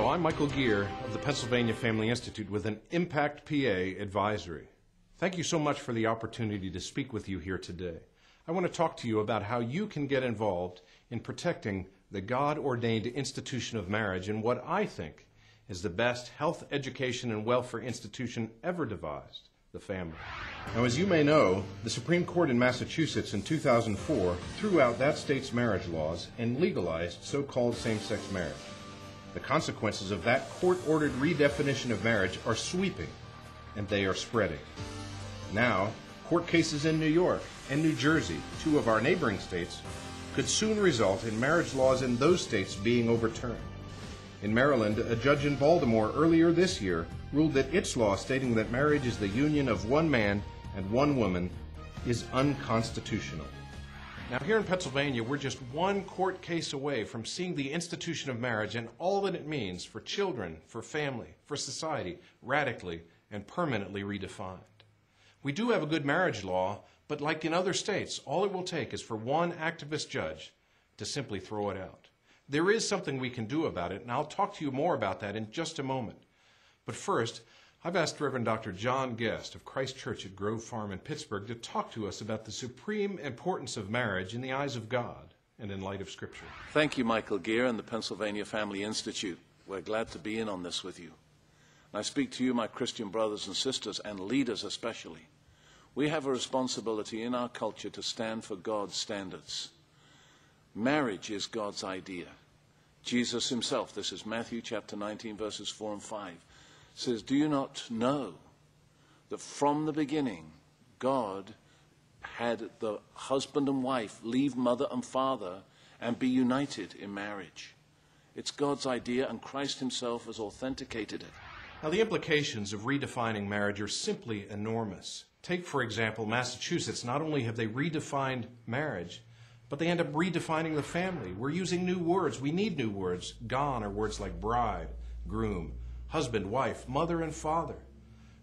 Hello, I'm Michael Geer of the Pennsylvania Family Institute with an Impact PA advisory. Thank you so much for the opportunity to speak with you here today. I want to talk to you about how you can get involved in protecting the God-ordained institution of marriage and what I think is the best health, education, and welfare institution ever devised, the family. Now, as you may know, the Supreme Court in Massachusetts in 2004 threw out that state's marriage laws and legalized so-called same-sex marriage. The consequences of that court-ordered redefinition of marriage are sweeping, and they are spreading. Now, court cases in New York and New Jersey, two of our neighboring states, could soon result in marriage laws in those states being overturned. In Maryland, a judge in Baltimore earlier this year ruled that its law stating that marriage is the union of one man and one woman is unconstitutional. Now, here in Pennsylvania, we're just one court case away from seeing the institution of marriage and all that it means for children, for family, for society, radically and permanently redefined. We do have a good marriage law, but like in other states, all it will take is for one activist judge to simply throw it out. There is something we can do about it, and I'll talk to you more about that in just a moment. But first, I've asked Reverend Dr. John Guest of Christ Church at Grove Farm in Pittsburgh to talk to us about the supreme importance of marriage in the eyes of God and in light of Scripture. Thank you, Michael Geer and the Pennsylvania Family Institute. We're glad to be in on this with you. And I speak to you, my Christian brothers and sisters, and leaders especially. We have a responsibility in our culture to stand for God's standards. Marriage is God's idea. Jesus himself, this is Matthew chapter 19, verses 4 and 5, says, "Do you not know that from the beginning God had the husband and wife leave mother and father and be united in marriage?" It's God's idea, and Christ himself has authenticated it. Now, the implications of redefining marriage are simply enormous. Take, for example, Massachusetts. Not only have they redefined marriage, but they end up redefining the family. We're using new words. We need new words. Gone are words like bride, groom, husband, wife, mother, and father.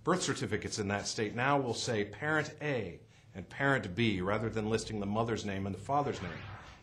Birth certificates in that state now will say parent A and parent B rather than listing the mother's name and the father's name.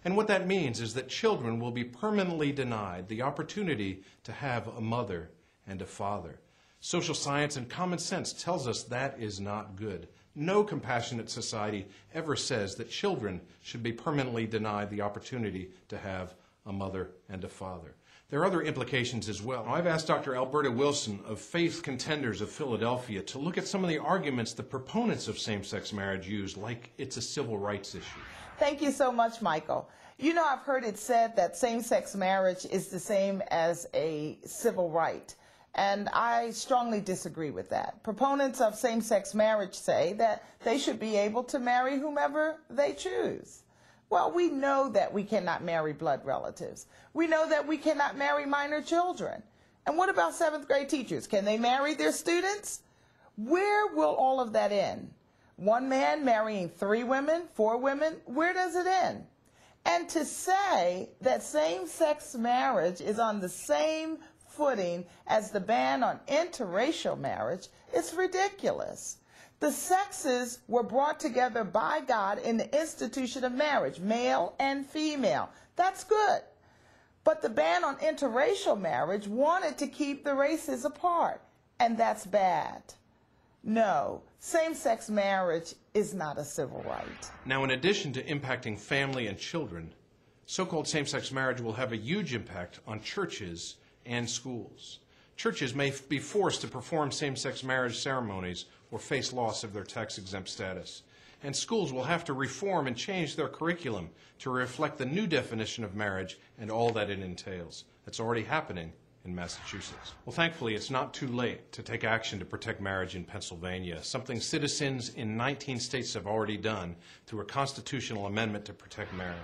And what that means is that children will be permanently denied the opportunity to have a mother and a father. Social science and common sense tells us that is not good. No compassionate society ever says that children should be permanently denied the opportunity to have a mother and a father. There are other implications as well. I've asked Dr. Alberta Wilson of Faith Contenders of Philadelphia to look at some of the arguments the proponents of same-sex marriage use, like it's a civil rights issue. Thank you so much, Michael. You know, I've heard it said that same-sex marriage is the same as a civil right, and I strongly disagree with that. Proponents of same-sex marriage say that they should be able to marry whomever they choose. Well, we know that we cannot marry blood relatives. We know that we cannot marry minor children. And what about seventh grade teachers? Can they marry their students? Where will all of that end? One man marrying 3 women, 4 women, where does it end? And to say that same-sex marriage is on the same footing as the ban on interracial marriage is ridiculous. The sexes were brought together by God in the institution of marriage, male and female. That's good. But the ban on interracial marriage wanted to keep the races apart, and that's bad. No, same-sex marriage is not a civil right. Now, in addition to impacting family and children, so-called same-sex marriage will have a huge impact on churches and schools. Churches may be forced to perform same-sex marriage ceremonies or face loss of their tax-exempt status. And schools will have to reform and change their curriculum to reflect the new definition of marriage and all that it entails. That's already happening in Massachusetts. Well, thankfully, it's not too late to take action to protect marriage in Pennsylvania, something citizens in 19 states have already done through a constitutional amendment to protect marriage.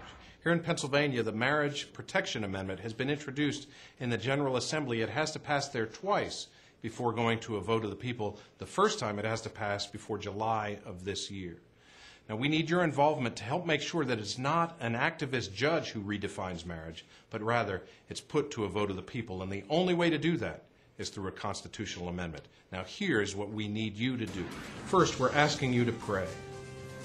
Here in Pennsylvania, the Marriage Protection Amendment has been introduced in the General Assembly. It has to pass there twice before going to a vote of the people. The first time it has to pass before July of this year. Now, we need your involvement to help make sure that it's not an activist judge who redefines marriage, but rather it's put to a vote of the people. And the only way to do that is through a constitutional amendment. Now, here's what we need you to do. First, we're asking you to pray.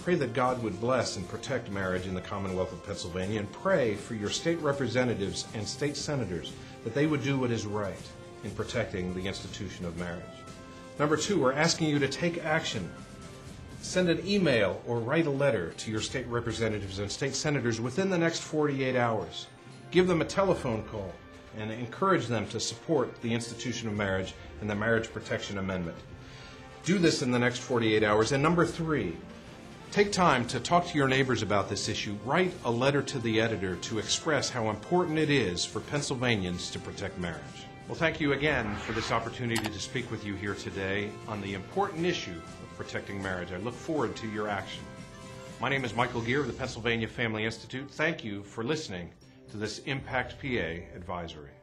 Pray that God would bless and protect marriage in the Commonwealth of Pennsylvania, and pray for your state representatives and state senators that they would do what is right. in protecting the institution of marriage. Number two, we're asking you to take action. Send an email or write a letter to your state representatives and state senators within the next 48 hours. Give them a telephone call and encourage them to support the institution of marriage and the Marriage Protection Amendment. Do this in the next 48 hours. And number three, take time to talk to your neighbors about this issue. Write a letter to the editor to express how important it is for Pennsylvanians to protect marriage. Well, thank you again for this opportunity to speak with you here today on the important issue of protecting marriage. I look forward to your action. My name is Michael Geer of the Pennsylvania Family Institute. Thank you for listening to this Impact PA Advisory.